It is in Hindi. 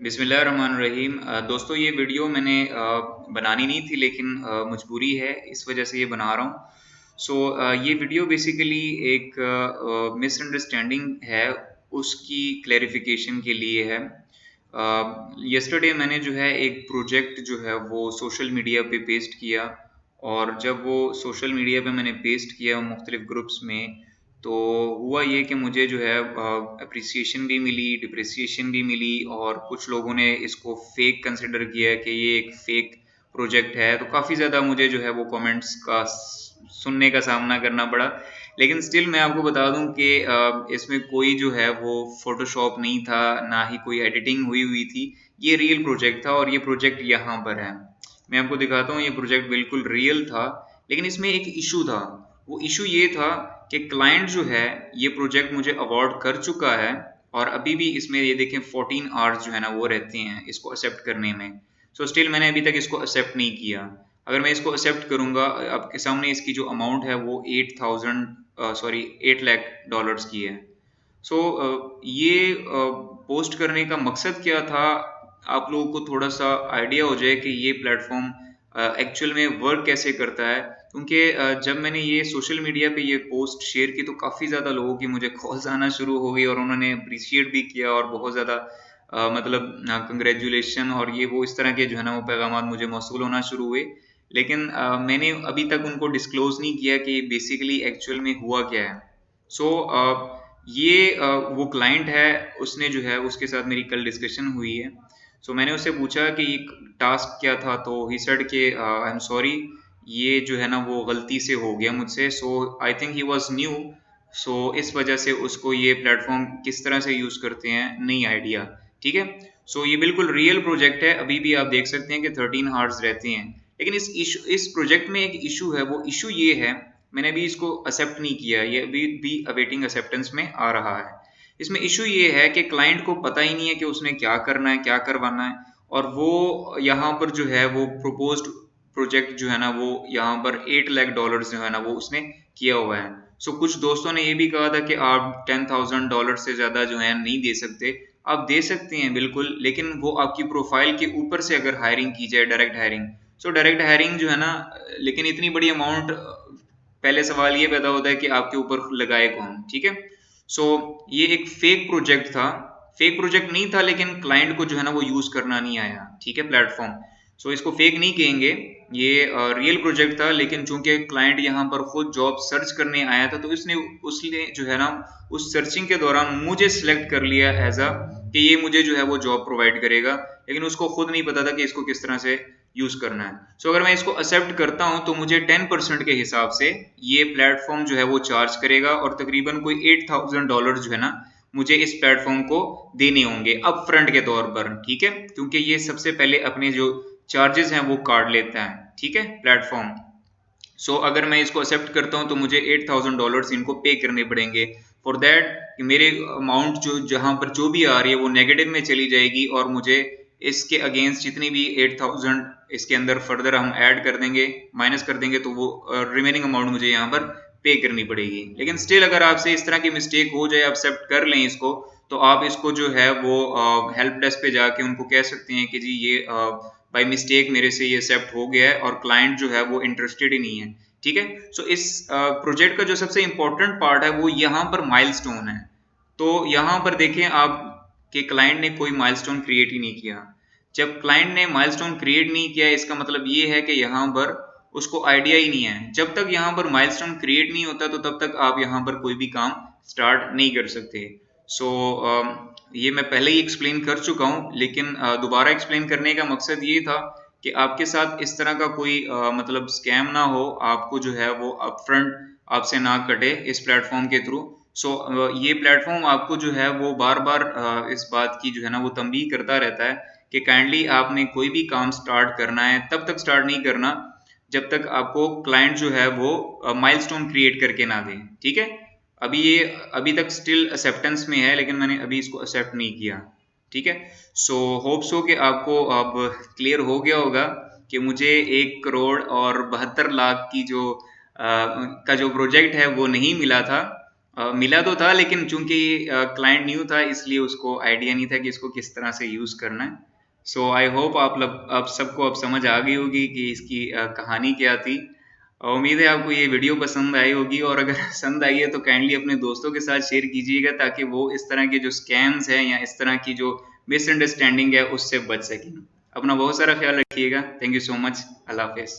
बिस्मिल्लाहिर्रहमानिर्रहीम। दोस्तों ये वीडियो मैंने बनानी नहीं थी लेकिन मजबूरी है, इस वजह से ये बना रहा हूँ। ये वीडियो बेसिकली एक मिसअंडरस्टैंडिंग है, उसकी क्लैरिफिकेशन के लिए है। यस्टरडे मैंने जो है एक प्रोजेक्ट जो है वो सोशल मीडिया पे पेस्ट किया, और जब वो सोशल मीडिया पे मैंने पेस्ट किया मुख्तलिफ ग्रुप्स में, तो हुआ ये कि मुझे जो है अप्रिसिएशन भी मिली, डिप्रिसिएशन भी मिली, और कुछ लोगों ने इसको फेक कंसिडर किया कि ये एक फेक प्रोजेक्ट है। तो काफ़ी ज़्यादा मुझे जो है वो कमेंट्स का सुनने का सामना करना पड़ा। लेकिन स्टिल मैं आपको बता दूं कि इसमें कोई जो है वो फोटोशॉप नहीं था, ना ही कोई एडिटिंग हुई हुई थी। ये रियल प्रोजेक्ट था, और ये प्रोजेक्ट यहाँ पर है। मैं आपको दिखाता हूँ, ये प्रोजेक्ट बिल्कुल रियल था। लेकिन इसमें एक इशू था। वो इशू ये था कि क्लाइंट जो है ये प्रोजेक्ट मुझे अवार्ड कर चुका है, और अभी भी इसमें ये देखें 14 आवर्स जो है ना वो रहते हैं इसको एक्सेप्ट करने में। स्टिल मैंने अभी तक इसको एक्सेप्ट नहीं किया। अगर मैं इसको एक्सेप्ट करूंगा, आपके सामने इसकी जो अमाउंट है वो 8 लाख डॉलर्स की है। ये पोस्ट करने का मकसद क्या था, आप लोगों को थोड़ा सा आइडिया हो जाए कि ये प्लेटफॉर्म एक्चुअल में वर्क कैसे करता है। क्योंकि जब मैंने ये सोशल मीडिया पे ये पोस्ट शेयर की तो काफ़ी ज़्यादा लोगों की मुझे कॉल्स आना शुरू हो गई, और उन्होंने अप्रिशिएट भी किया, और बहुत ज़्यादा मतलब कंग्रेचुलेशन और ये वो इस तरह के जो है ना वो पैगाम मुझे मौसूल होना शुरू हुए। लेकिन मैंने अभी तक उनको डिस्क्लोज नहीं किया कि बेसिकली एक्चुअल में हुआ क्या है। सो वो क्लाइंट है, उसने जो है उसके साथ मेरी कल डिस्कशन हुई है। मैंने उससे पूछा कि ये टास्क क्या था, तो ही सेड कि आई एम सॉरी, ये जो है ना वो गलती से हो गया मुझसे। I think he was new. इस वजह से उसको ये प्लेटफॉर्म किस तरह से यूज़ करते हैं नहीं आइडिया। ठीक है। ये बिल्कुल रियल प्रोजेक्ट है, अभी भी आप देख सकते हैं कि 13 हार्स रहते हैं। लेकिन इस प्रोजेक्ट में एक इशू है। वो इशू ये है, मैंने अभी इसको एक्सेप्ट नहीं किया, ये अभी भी अवेटिंग एक्सेप्टेंस में आ रहा है। इसमें इशू ये है कि क्लाइंट को पता ही नहीं है कि उसने क्या करना है, क्या करवाना है। और वो यहाँ पर जो है वो प्रोपोज्ड प्रोजेक्ट जो है ना वो यहाँ पर 8 लाख डॉलर जो है ना वो उसने किया हुआ है। कुछ दोस्तों ने ये भी कहा था कि आप $10,000 से ज़्यादा जो है नहीं दे सकते। आप दे सकते हैं बिल्कुल, लेकिन वो आपकी प्रोफाइल के ऊपर से अगर हायरिंग की जाए, डायरेक्ट हायरिंग। डायरेक्ट हायरिंग जो है ना, लेकिन इतनी बड़ी अमाउंट, पहले सवाल ये पैदा होता है कि आपके ऊपर लगाए कौन। ठीक है। सो ये एक फेक प्रोजेक्ट था। फेक प्रोजेक्ट नहीं था, लेकिन क्लाइंट को जो है ना वो यूज करना नहीं आया। ठीक है, प्लेटफॉर्म। इसको फेक नहीं कहेंगे, ये रियल प्रोजेक्ट था। लेकिन चूंकि क्लाइंट यहाँ पर खुद जॉब सर्च करने आया था, तो उसने जो है ना उस सर्चिंग के दौरान मुझे सिलेक्ट कर लिया एज अ कि ये मुझे जो है वो जॉब प्रोवाइड करेगा। लेकिन उसको खुद नहीं पता था कि इसको किस तरह से यूज करना है। अगर मैं इसको एक्सेप्ट करता हूं तो मुझे 10% के हिसाब से ये प्लेटफॉर्म जो है वो चार्ज करेगा, और तकरीबन कोई $8,000 जो है ना मुझे इस प्लेटफॉर्म को देने होंगे अप फ्रंट के तौर पर। ठीक है, क्योंकि ये सबसे पहले अपने जो चार्जेस हैं वो काट लेता है। ठीक है, प्लेटफॉर्म। अगर मैं इसको एक्सेप्ट करता हूं तो मुझे $8,000 इनको पे करने पड़ेंगे। फॉर दैट कि मेरे अमाउंट जो जहां पर जो भी आ रही है वो नेगेटिव में चली जाएगी, और मुझे इसके अगेंस्ट जितनी भी 8,000 इसके अंदर फर्दर हम ऐड कर देंगे, माइनस कर देंगे, तो वो रिमेनिंग अमाउंट मुझे यहाँ पर पे करनी पड़ेगी। लेकिन स्टिल अगर आपसे इस तरह की मिस्टेक हो जाए, एक्सेप्ट कर लें इसको, तो आप इसको जो है वो हेल्प डेस्क पे जाके उनको कह सकते हैं कि जी ये बाय मिस्टेक मेरे से ये एक्सेप्ट हो गया है, और क्लाइंट जो है वो इंटरेस्टेड ही नहीं है। ठीक है। इस प्रोजेक्ट का जो सबसे इंपॉर्टेंट पार्ट है वो यहाँ पर माइलस्टोन है। तो यहाँ पर देखें आप कि क्लाइंट ने कोई माइलस्टोन क्रिएट ही नहीं किया। जब क्लाइंट ने माइलस्टोन क्रिएट नहीं किया, इसका मतलब ये है कि यहाँ पर उसको आइडिया ही नहीं है। जब तक यहाँ पर माइलस्टोन क्रिएट नहीं होता, तो तब तक आप यहाँ पर कोई भी काम स्टार्ट नहीं कर सकते। ये मैं पहले ही एक्सप्लेन कर चुका हूँ, लेकिन दोबारा एक्सप्लेन करने का मकसद ये था कि आपके साथ इस तरह का कोई मतलब स्कैम ना हो, आपको जो है वो अपफ्रंट आपसे ना कटे इस प्लेटफॉर्म के थ्रू। ये प्लेटफॉर्म आपको जो है वो बार बार इस बात की जो है ना वो तंबीह करता रहता है कि काइंडली आपने कोई भी काम स्टार्ट करना है तब तक स्टार्ट नहीं करना जब तक आपको क्लाइंट जो है वो माइलस्टोन क्रिएट करके ना दें। ठीक है। अभी तक स्टिल एक्सेप्टेंस में है, लेकिन मैंने अभी इसको एक्सेप्ट नहीं किया। ठीक है। होप सो कि आपको अब क्लियर हो गया होगा कि मुझे 1 करोड़ और 72 लाख की का जो प्रोजेक्ट है वो नहीं मिला था। मिला तो था, लेकिन चूंकि क्लाइंट न्यू था इसलिए उसको आइडिया नहीं था कि इसको किस तरह से यूज़ करना है। सो आई होप आप सबको अब समझ आ गई होगी कि इसकी कहानी क्या थी। उम्मीद है आपको ये वीडियो पसंद आई होगी, और अगर पसंद आई है तो काइंडली अपने दोस्तों के साथ शेयर कीजिएगा, ताकि वो इस तरह के जो स्कैम्स हैं या इस तरह की जो मिसअंडरस्टैंडिंग है उससे बच सकें। अपना बहुत सारा ख्याल रखिएगा। Thank you so much. अल्लाह हाफिज़।